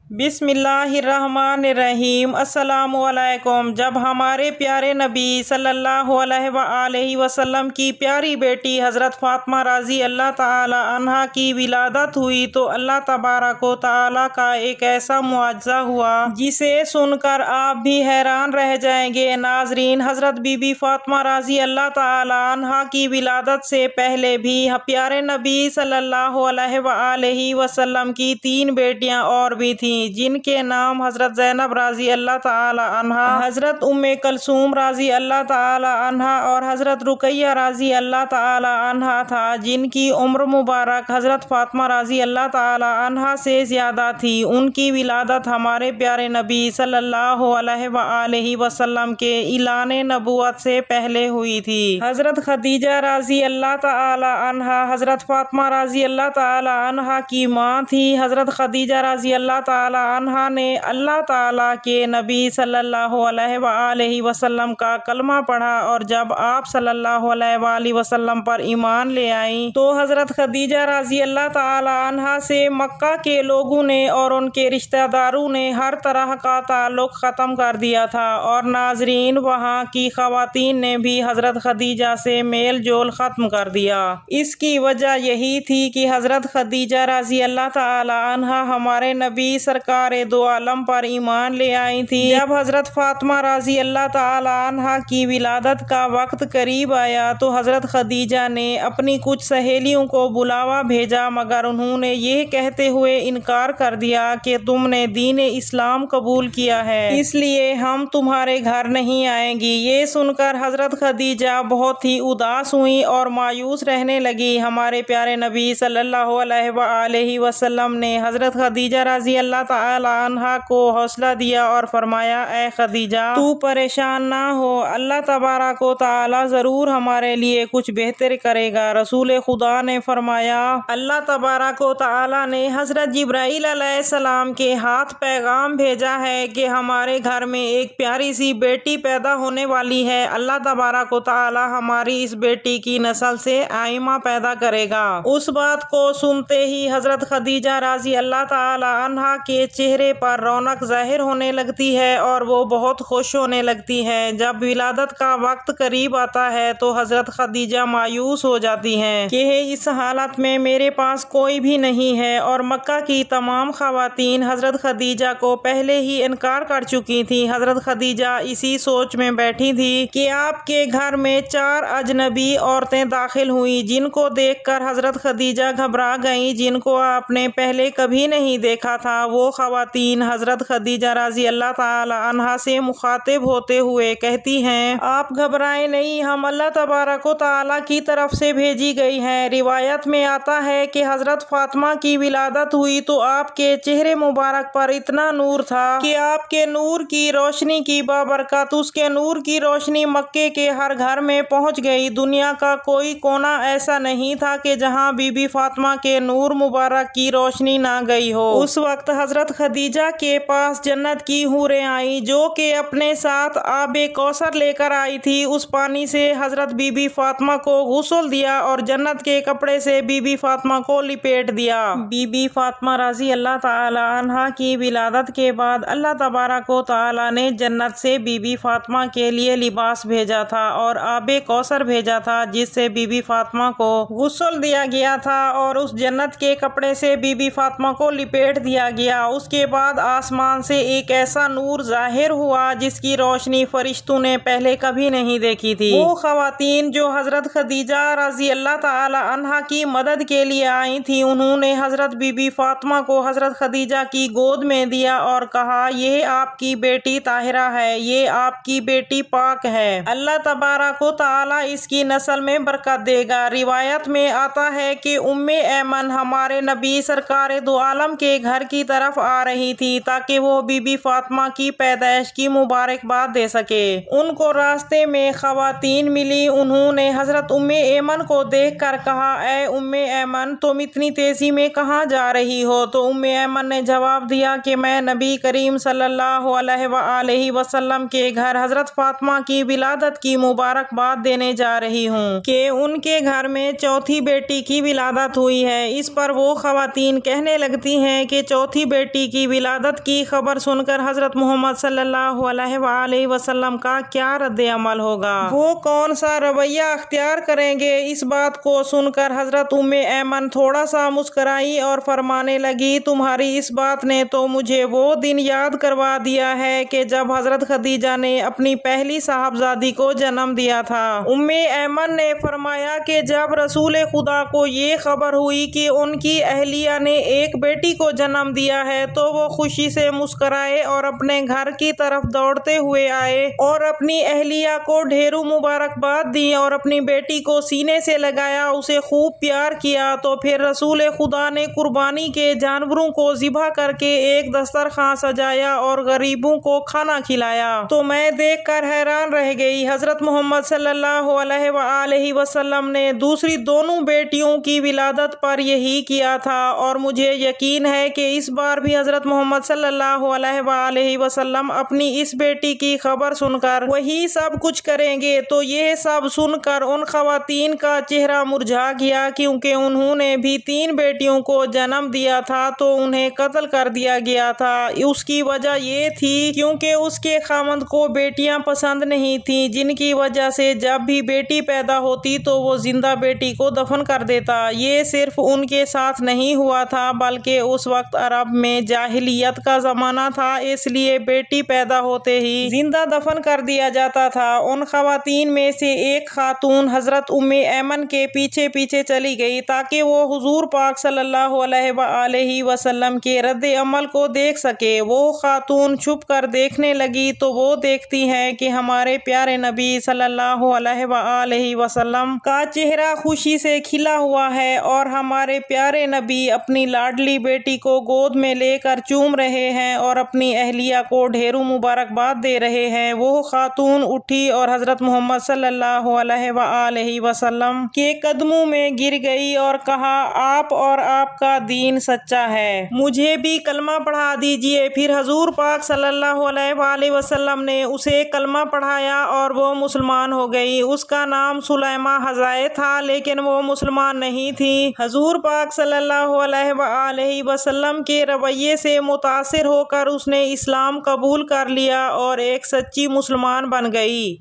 بسم اللہ الرحمن الرحیم۔ السلام علیکم۔ جب ہمارے پیارے نبی صلی اللہ علیہ وآلہ وسلم کی پیاری بیٹی حضرت فاطمہ رضی اللہ تعالی عنہا کی ولادت ہوئی تو اللہ تبارک و تعالی کا ایک ایسا معجزہ ہوا جسے سن کر آپ بھی حیران رہ جائیں گے۔ ناظرین، حضرت بی بی فاطمہ رضی اللہ تعالی عنہا کی ولادت سے پہلے بھی پیارے نبی صلی اللہ علیہ وآلہ وسلم کی 3 بیٹیاں اور بھی تھیں جن کے نام حضرت زینب رضی اللہ تعالی عنہا، حضرت ام کلثوم رضی اللہ تعالی عنہا اور حضرت رقیہ رضی اللہ تعالی عنہا تھا، جن کی عمر مبارک حضرت فاطمہ رضی اللہ تعالی عنہا سے زیادہ تھی۔ ان کی ولادت ہمارے پیارے نبی صلی اللہ علیہ وآلہ وسلم کے اعلان نبوت سے پہلے ہوئی تھی۔ حضرت خدیجہ رضی اللہ تعالی عنہا حضرت فاطمہ رضی اللہ تعالی عنہا کی ماں تھی۔ حضرت خدیجہ رضی اللہ تعالی عنہا نے اللہ تعالیٰ کے نبی صلی اللہ علیہ وآلہ وسلم کا کلمہ پڑھا اور جب آپ صلی اللہ علیہ وآلہ وسلم پر ایمان لے آئیں تو حضرت خدیجہ رضی اللہ تعالی عنہا سے مکہ کے لوگوں نے اور ان کے رشتہ داروں نے ہر طرح کا تعلق ختم کر دیا تھا، اور ناظرین وہاں کی خواتین نے بھی حضرت خدیجہ سے میل جول ختم کر دیا۔ اس کی وجہ یہی تھی کہ حضرت خدیجہ رضی اللہ تعالی عنہا ہمارے نبی سرکار دو عالم پر ایمان لے آئی تھی۔ جب حضرت فاطمہ رضی اللہ تعالی عنہا کی ولادت کا وقت قریب آیا تو حضرت خدیجہ نے اپنی کچھ سہیلیوں کو بلاوا بھیجا، مگر انہوں نے یہ کہتے ہوئے انکار کر دیا کہ تم نے دین اسلام قبول کیا ہے، اس لیے ہم تمہارے گھر نہیں آئیں گی۔ یہ سن کر حضرت خدیجہ بہت ہی اداس ہوئی اور مایوس رہنے لگی۔ ہمارے پیارے نبی صلی اللہ علیہ وآلہ وسلم نے حضرت خدیجہ رضی اللہ تعالی عنہا کو حوصلہ دیا اور فرمایا، اے خدیجہ، تو پریشان نہ ہو، اللہ تبارک و تعالی ضرور ہمارے لیے کچھ بہتر کرے گا۔ رسول خدا نے فرمایا، اللہ تبارک و تعالی نے حضرت جبرائیل علیہ السلام کے ہاتھ پیغام بھیجا ہے کہ ہمارے گھر میں ایک پیاری سی بیٹی پیدا ہونے والی ہے۔ اللہ تبارک و تعالی ہماری اس بیٹی کی نسل سے آئمہ پیدا کرے گا۔ اس بات کو سنتے ہی حضرت خدیجہ رضی اللہ تعالی عنہا کے چہرے پر رونق ظاہر ہونے لگتی ہے اور وہ بہت خوش ہونے لگتی ہے۔ جب ولادت کا وقت قریب آتا ہے تو حضرت خدیجہ مایوس ہو جاتی ہیں کہ اس حالت میں میرے پاس کوئی بھی نہیں ہے، اور مکہ کی تمام خواتین حضرت خدیجہ کو پہلے ہی انکار کر چکی تھیں۔ حضرت خدیجہ اسی سوچ میں بیٹھی تھی کہ آپ کے گھر میں 4 اجنبی عورتیں داخل ہوئیں، جن کو دیکھ کر حضرت خدیجہ گھبرا گئیں، جن کو آپ نے پہلے کبھی نہیں دیکھا تھا۔ وہ خواتین حضرت خدیجہ رضی اللہ تعالی عنہا سے مخاطب ہوتے ہوئے کہتی ہیں، آپ گھبرائیں نہیں، ہم اللہ تبارک و تعالی کی طرف سے بھیجی گئی ہیں۔ روایت میں آتا ہے کہ حضرت فاطمہ کی ولادت ہوئی تو آپ کے چہرے مبارک پر اتنا نور تھا کہ آپ کے نور کی روشنی کی بابرکت اس کے نور کی روشنی مکے کے ہر گھر میں پہنچ گئی۔ دنیا کا کوئی کونا ایسا نہیں تھا کہ جہاں بی بی فاطمہ کے نور مبارک کی روشنی نہ گئی ہو۔ اس وقت حضرت خدیجہ کے پاس جنت کی حوریں آئیں جو کہ اپنے ساتھ آب کوثر لے کر آئی تھی۔ اس پانی سے حضرت بی بی فاطمہ کو غسل دیا اور جنت کے کپڑے سے بی بی فاطمہ کو لپیٹ دیا۔ بی بی فاطمہ رضی اللہ تعالی عنہا کی ولادت کے بعد اللہ تبارک و تعالی نے جنت سے بی بی فاطمہ کے لیے لباس بھیجا تھا اور آب کوثر بھیجا تھا، جس سے بی بی فاطمہ کو غسل دیا گیا تھا اور اس جنت کے کپڑے سے بی بی فاطمہ کو لپیٹ دیا گیا۔ اس کے بعد آسمان سے ایک ایسا نور ظاہر ہوا جس کی روشنی فرشتوں نے پہلے کبھی نہیں دیکھی تھی۔ وہ خواتین جو حضرت خدیجہ رضی اللہ تعالی عنہا کی مدد کے لیے آئی تھیں، انہوں نے حضرت بی بی فاطمہ کو حضرت خدیجہ کی گود میں دیا اور کہا، یہ آپ کی بیٹی طاہرہ ہے، یہ آپ کی بیٹی پاک ہے، اللہ تبارک و تعالی اس کی نسل میں برکت دے گا۔ روایت میں آتا ہے کہ ام ایمن ہمارے نبی سرکار دو عالم کے گھر کی طرف آ رہی تھی تاکہ وہ بی بی فاطمہ کی پیدائش کی مبارکباد دے سکے۔ ان کو راستے میں خواتین ملی، انہوں نے حضرت ام ایمن کو دیکھ کر کہا، اے ام ایمن، تم اتنی تیزی میں کہاں جا رہی ہو؟ تو ام ایمن نے جواب دیا کہ میں نبی کریم صلی اللہ علیہ وآلہ وسلم کے گھر حضرت فاطمہ کی ولادت کی مبارکباد دینے جا رہی ہوں کہ ان کے گھر میں 4تھی بیٹی کی ولادت ہوئی ہے۔ اس پر وہ خواتین کہنے لگتی ہیں کہ 4تھی بیٹی کی ولادت کی خبر سن کر حضرت محمد صلی اللہ علیہ وآلہ وسلم کا کیا رد عمل ہوگا، وہ کون سا رویہ اختیار کریں گے؟ اس بات کو سن کر حضرت ام ایمن تھوڑا سا مسکرائی اور فرمانے لگی، تمہاری اس بات نے تو مجھے وہ دن یاد کروا دیا ہے کہ جب حضرت خدیجہ نے اپنی پہلی صاحبزادی کو جنم دیا تھا۔ ام ایمن نے فرمایا کہ جب رسول خدا کو یہ خبر ہوئی کہ ان کی اہلیہ نے ایک بیٹی کو جنم دیا ہے تو وہ خوشی سے مسکرائے اور اپنے گھر کی طرف دوڑتے ہوئے آئے اور اپنی اہلیہ کو ڈھیروں مبارکباد دی اور اپنی بیٹی کو سینے سے لگایا، اسے خوب پیار کیا۔ تو پھر رسول خدا نے قربانی کے جانوروں کو ذبح کر کے ایک دسترخوان سجایا اور غریبوں کو کھانا کھلایا تو میں دیکھ کر حیران رہ گئی۔ حضرت محمد صلی اللہ علیہ وآلہ وسلم نے دوسری دونوں بیٹیوں کی ولادت پر یہی کیا تھا، اور مجھے یقین ہے کہ اس بار بھی حضرت محمد صلی اللہ علیہ وآلہ وسلم اپنی اس بیٹی کی خبر سن کر وہی سب کچھ کریں گے۔ تو یہ سب سن کر ان خواتین کا چہرہ مرجھا گیا، کیونکہ انہوں نے بھی 3 بیٹیوں کو جنم دیا تھا تو انہیں قتل کر دیا گیا تھا۔ اس کی وجہ یہ تھی کیونکہ اس کے خاوند کو بیٹیاں پسند نہیں تھیں، جن کی وجہ سے جب بھی بیٹی پیدا ہوتی تو وہ زندہ بیٹی کو دفن کر دیتا۔ یہ صرف ان کے ساتھ نہیں ہوا تھا بلکہ اس وقت عرب میں جاہلیت کا زمانہ تھا، اس لیے بیٹی پیدا ہوتے ہی زندہ دفن کر دیا جاتا تھا۔ ان خواتین میں سے ایک خاتون حضرت ام ایمن کے پیچھے پیچھے چلی گئی تاکہ وہ حضور پاک صلی اللہ علیہ وآلہ وسلم کے رد عمل کو دیکھ سکے۔ وہ خاتون چھپ کر دیکھنے لگی تو وہ دیکھتی ہیں کہ ہمارے پیارے نبی صلی اللہ علیہ وآلہ وسلم کا چہرہ خوشی سے کھلا ہوا ہے اور ہمارے پیارے نبی اپنی لاڈلی بیٹی کو گود میں لے کر چوم رہے ہیں اور اپنی اہلیہ کو ڈھیروں مبارکباد دے رہے ہیں۔ وہ خاتون اٹھی اور حضرت محمد صلی اللہ علیہ وآلہ وسلم کے قدموں میں گر گئی اور کہا، آپ اور آپ کا دین سچا ہے، مجھے بھی کلمہ پڑھا دیجئے۔ پھر حضور پاک صلی اللہ علیہ وآلہ وسلم نے اسے کلمہ پڑھایا اور وہ مسلمان ہو گئی۔ اس کا نام سلیمہ حضائے تھا لیکن وہ مسلمان نہیں تھی۔ حضور پاک صلی اللہ علیہ وآلہ وسلم کے رویے سے متاثر ہو کر اس نے اسلام قبول کر لیا اور ایک سچی مسلمان بن گئی۔